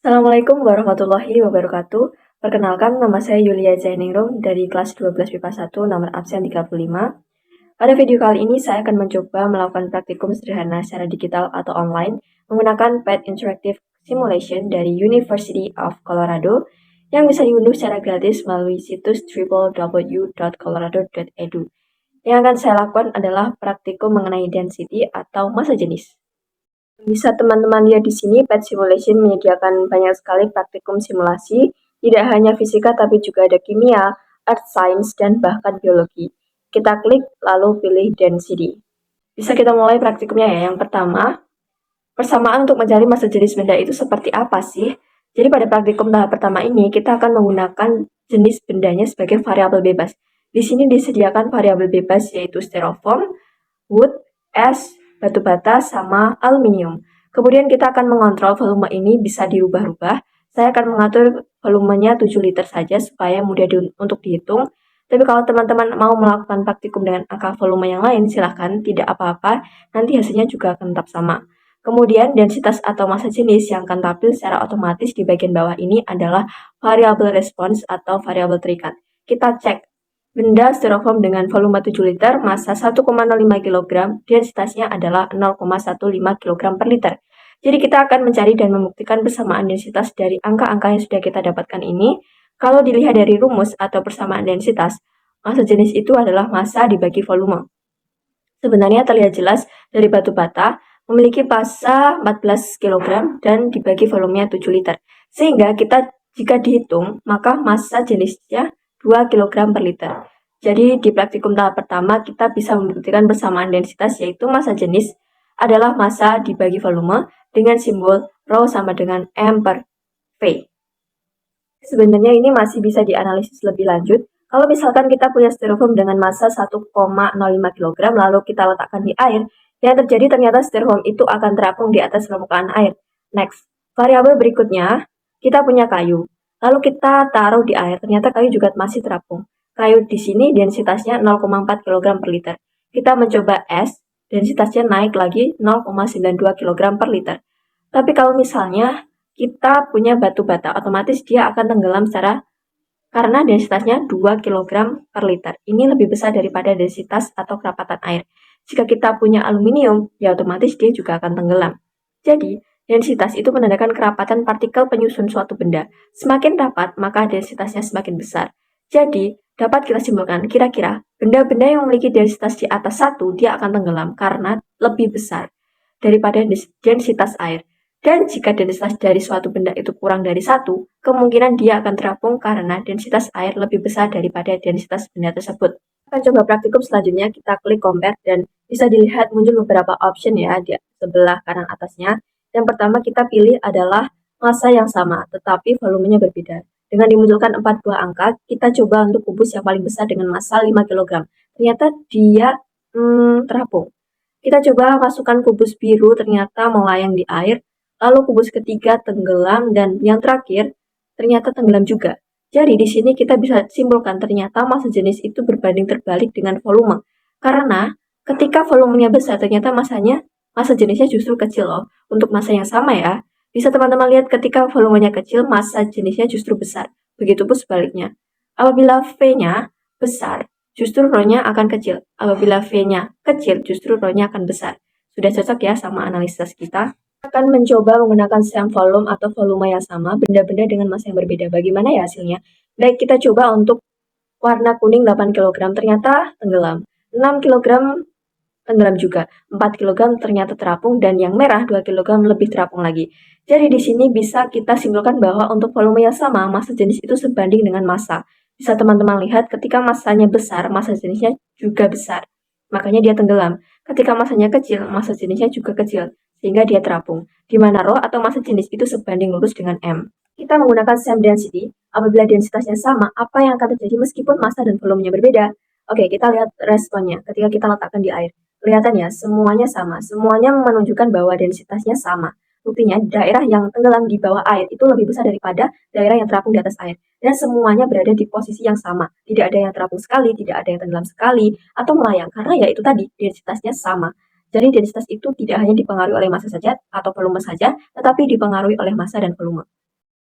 Assalamualaikum warahmatullahi wabarakatuh. Perkenalkan, nama saya Yulia Zainingrum dari kelas 12 MIPA 1 nomor absen 35. Pada video kali ini saya akan mencoba melakukan praktikum sederhana secara digital atau online menggunakan PET Interactive Simulation dari University of Colorado yang bisa diunduh secara gratis melalui situs www.colorado.edu. Yang akan saya lakukan adalah praktikum mengenai density atau massa jenis. Bisa teman-teman lihat di sini, PET Simulation menyediakan banyak sekali praktikum simulasi, tidak hanya fisika tapi juga ada kimia, earth science, dan bahkan biologi. Kita klik lalu pilih density. Bisa kita mulai praktikumnya ya. Yang pertama, persamaan untuk mencari massa jenis benda itu seperti apa sih? Jadi pada praktikum tahap pertama ini, kita akan menggunakan jenis bendanya sebagai variabel bebas. Di sini disediakan variabel bebas yaitu styrofoam, wood, es, batu bata, sama aluminium. Kemudian kita akan mengontrol volume ini bisa dirubah-rubah. Saya akan mengatur volumenya 7 liter saja supaya mudah untuk dihitung. Tapi kalau teman-teman mau melakukan praktikum dengan angka volume yang lain, silahkan, tidak apa-apa, nanti hasilnya juga akan tetap sama. Kemudian densitas atau massa jenis yang akan tampil secara otomatis di bagian bawah ini adalah variabel response atau variabel terikat. Kita cek. Benda styrofoam dengan volume 7 liter, massa 1,05 kg, densitasnya adalah 0,15 kg per liter. Jadi kita akan mencari dan membuktikan persamaan densitas dari angka-angka yang sudah kita dapatkan ini. Kalau dilihat dari rumus atau persamaan densitas, massa jenis itu adalah massa dibagi volume. Sebenarnya terlihat jelas dari batu bata memiliki massa 14 kg dan dibagi volumenya 7 liter. Sehingga jika dihitung, maka massa jenisnya 2 kg per liter. Jadi di praktikum tahap pertama kita bisa membuktikan persamaan densitas yaitu massa jenis adalah massa dibagi volume dengan simbol Rho sama dengan M per V. Sebenarnya ini masih bisa dianalisis lebih lanjut. Kalau misalkan kita punya styrofoam dengan massa 1,05 kg lalu kita letakkan di air, yang terjadi ternyata styrofoam itu akan terapung di atas permukaan air. Next, variabel berikutnya, kita punya kayu. Lalu kita taruh di air, ternyata kayu juga masih terapung. Kayu di sini densitasnya 0,4 kg per liter. Kita mencoba es, densitasnya naik lagi 0,92 kg per liter. Tapi kalau misalnya kita punya batu bata, otomatis dia akan tenggelam karena densitasnya 2 kg per liter. Ini lebih besar daripada densitas atau kerapatan air. Jika kita punya aluminium, ya otomatis dia juga akan tenggelam. Jadi, densitas itu menandakan kerapatan partikel penyusun suatu benda. Semakin rapat, maka densitasnya semakin besar. Jadi, dapat kita simpulkan, kira-kira benda-benda yang memiliki densitas di atas 1, dia akan tenggelam karena lebih besar daripada densitas air. Dan jika densitas dari suatu benda itu kurang dari 1, kemungkinan dia akan terapung karena densitas air lebih besar daripada densitas benda tersebut. Kita akan coba praktikum selanjutnya, kita klik compare dan bisa dilihat muncul beberapa option ya di sebelah kanan atasnya. Yang pertama kita pilih adalah massa yang sama, tetapi volumenya berbeda. Dengan dimunculkan 4 buah angka, kita coba untuk kubus yang paling besar dengan massa 5 kg. Ternyata dia terapung. Kita coba masukkan kubus biru, ternyata melayang di air. Lalu kubus ketiga tenggelam dan yang terakhir ternyata tenggelam juga. Jadi di sini kita bisa simpulkan ternyata massa jenis itu berbanding terbalik dengan volume. Karena ketika volumenya besar ternyata massa jenisnya justru kecil loh. Untuk massa yang sama ya. Bisa teman-teman lihat ketika volumenya kecil massa jenisnya justru besar. Begitupun sebaliknya. Apabila V-nya besar, justru Rho-nya akan kecil. Apabila V-nya kecil, justru Rho-nya akan besar. Sudah cocok ya sama analisis kita? Akan mencoba menggunakan same volume atau volume yang sama, benda-benda dengan massa yang berbeda. Bagaimana ya hasilnya? Baik, kita coba untuk warna kuning 8 kg, ternyata tenggelam. 6 kg tenggelam juga. 4 kg ternyata terapung, dan yang merah 2 kg lebih terapung lagi. Jadi di sini bisa kita simpulkan bahwa untuk volume yang sama, massa jenis itu sebanding dengan massa. Bisa teman-teman lihat ketika massanya besar, massa jenisnya juga besar. Makanya dia tenggelam. Ketika massanya kecil, massa jenisnya juga kecil, sehingga dia terapung. Di mana Rho atau massa jenis itu sebanding lurus dengan M. Kita menggunakan same density. Apabila densitasnya sama, apa yang akan terjadi meskipun massa dan volumenya berbeda? Oke, kita lihat responnya ketika kita letakkan di air. Kelihatan ya, semuanya sama. Semuanya menunjukkan bahwa densitasnya sama. Buktinya, daerah yang tenggelam di bawah air itu lebih besar daripada daerah yang terapung di atas air. Dan semuanya berada di posisi yang sama. Tidak ada yang terapung sekali, tidak ada yang tenggelam sekali, atau melayang. Karena ya itu tadi, densitasnya sama. Jadi densitas itu tidak hanya dipengaruhi oleh massa saja atau volume saja, tetapi dipengaruhi oleh massa dan volume.